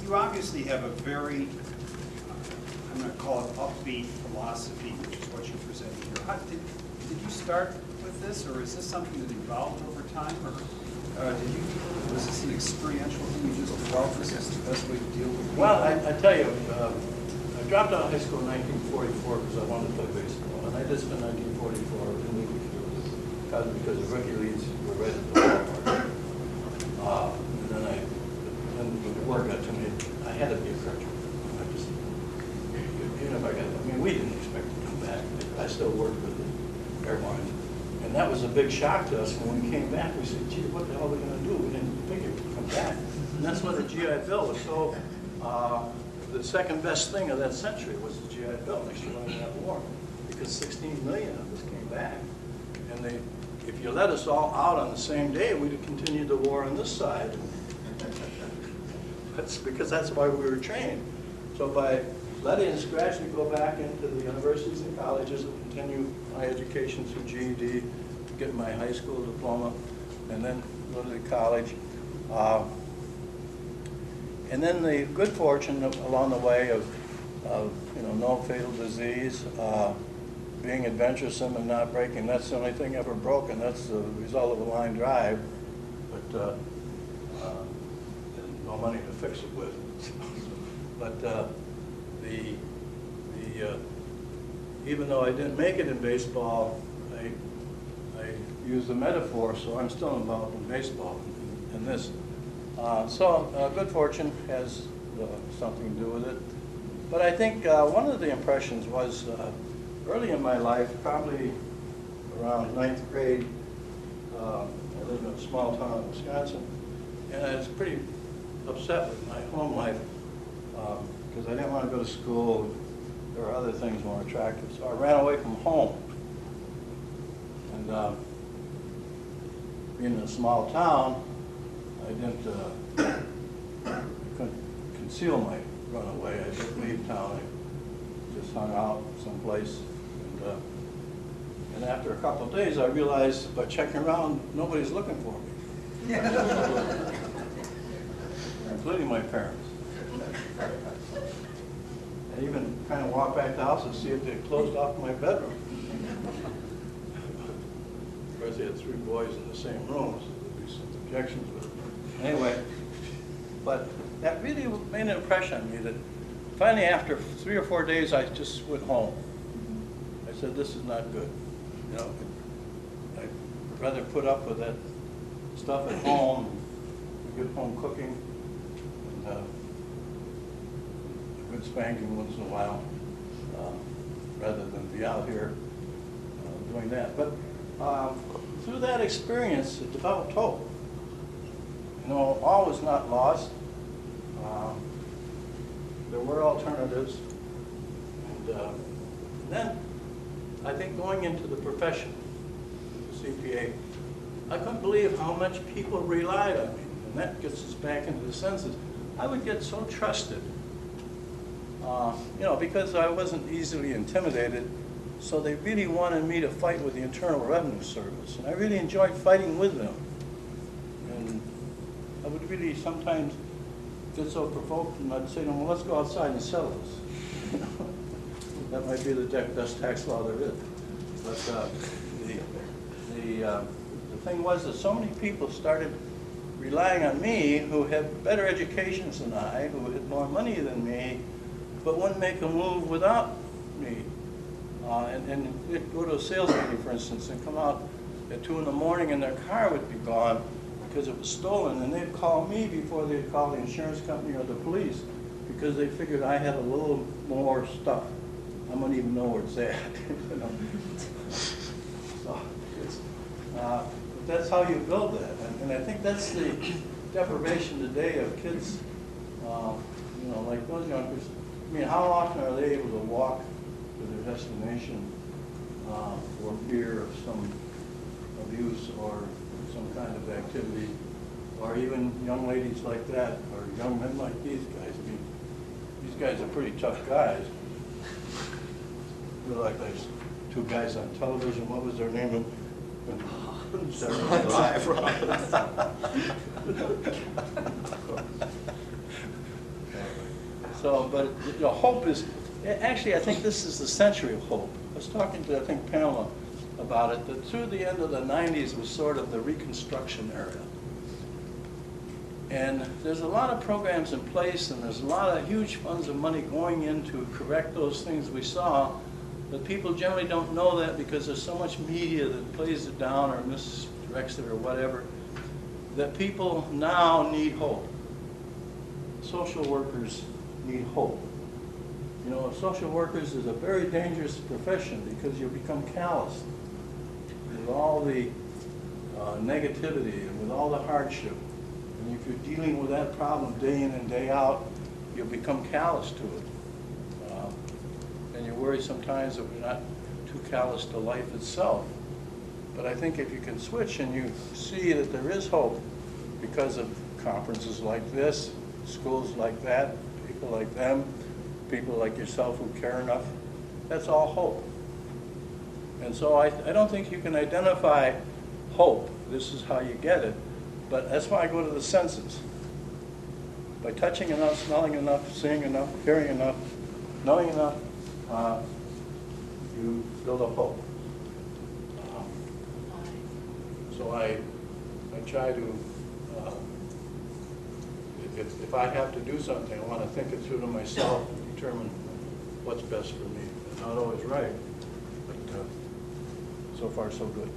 you obviously have a very, I'm going to call it upbeat philosophy, which is what you're presenting here. Did you start with this, or is this something that evolved over time, or was this an experiential thing? You just developed this as the best way to deal with people? Well, I tell you, I dropped out of high school in 1944 because I wanted to play baseball, and I did spend 1944 in the league because the rookie leagues were right at the ballpark. And then when the work got to me, I had to be a catcher. I just, even if I got, I mean, we didn't expect to come back. I still worked with the airlines. And that was a big shock to us. When we came back, we said, gee, what the hell are we going to do? We didn't think it would come back. And that's why the GI Bill was so, the second best thing of that century was the GI Bill next to winning that war. Because 16 million of us came back. And if you let us all out on the same day, we'd have continued the war on this side. That's because that's why we were trained. So by letting us gradually go back into the universities and colleges and continue my education through GED, get my high school diploma, and then go to the college. And then the good fortune along the way of no fatal disease, being adventuresome and not breaking. That's the only thing ever broken. That's the result of a line drive, but no money to fix it with. But even though I didn't make it in baseball, I use the metaphor, so I'm still involved in baseball in this. So good fortune has something to do with it. But I think one of the impressions was early in my life, probably around 9th grade, I lived in a small town in Wisconsin, and I was pretty upset with my home life because I didn't want to go to school. There were other things more attractive, so I ran away from home. And being in a small town, I couldn't conceal my runaway. I didn't leave town. I just hung out someplace. And after a couple of days, I realized by checking around, nobody's looking for me, including my parents. I even kind of walked back to the house to see if they closed off my bedroom. Of course, they had 3 boys in the same room, so there'd be some objections. But anyway, but that really made an impression on me that finally, after 3 or 4 days, I just went home. I said, this is not good. You know, I'd rather put up with that stuff at home, good home cooking, and a good spanking once in a while, rather than be out here doing that. But through that experience, it developed hope. You know, all was not lost. There were alternatives. And then, I think going into the profession, the CPA, I couldn't believe how much people relied on me. And that gets us back into the senses. I would get so trusted, because I wasn't easily intimidated. So they really wanted me to fight with the Internal Revenue Service. And I really enjoyed fighting with them. And I would really sometimes get so provoked, and I'd say to them, well, let's go outside and sell this. That might be the best tax law there is. But the thing was that so many people started relying on me who had better educations than I, who had more money than me, but wouldn't make a move without me. And they'd go to a sales meeting, for instance, and come out at 2 in the morning and their car would be gone because it was stolen, and they'd call me before they'd call the insurance company or the police because they figured I had a little more stuff. I don't even know where it's at. So but that's how you build that, and I think that's the deprivation today of kids. Like those youngsters. I mean, how often are they able to walk to their destination for fear of some abuse or some kind of activity, or even young ladies like that, or young men like these guys. I mean, these guys are pretty tough guys. They're like those 2 guys on television. What was their name? So, but hope is, actually, I think this is the century of hope. I was talking to, I think, Pamela about it, that through the end of the 90s was sort of the Reconstruction era. And there's a lot of programs in place, and there's a lot of huge funds of money going in to correct those things we saw, but people generally don't know that because there's so much media that plays it down or misdirects it or whatever, that people now need hope. Social workers need hope. You know, social workers is a very dangerous profession because you become calloused with all the negativity and with all the hardship. And if you're dealing with that problem day in and day out, you'll become callous to it. And you worry sometimes that we're not too callous to life itself. But I think if you can switch and you see that there is hope because of conferences like this, schools like that, people like them, people like yourself who care enough, that's all hope. And so I don't think you can identify hope. This is how you get it. But that's why I go to the senses. By touching enough, smelling enough, seeing enough, hearing enough, knowing enough, you build a hope. So I try to, if I have to do something, I want to think it through to myself and determine what's best for me. Not always right, but so far so good.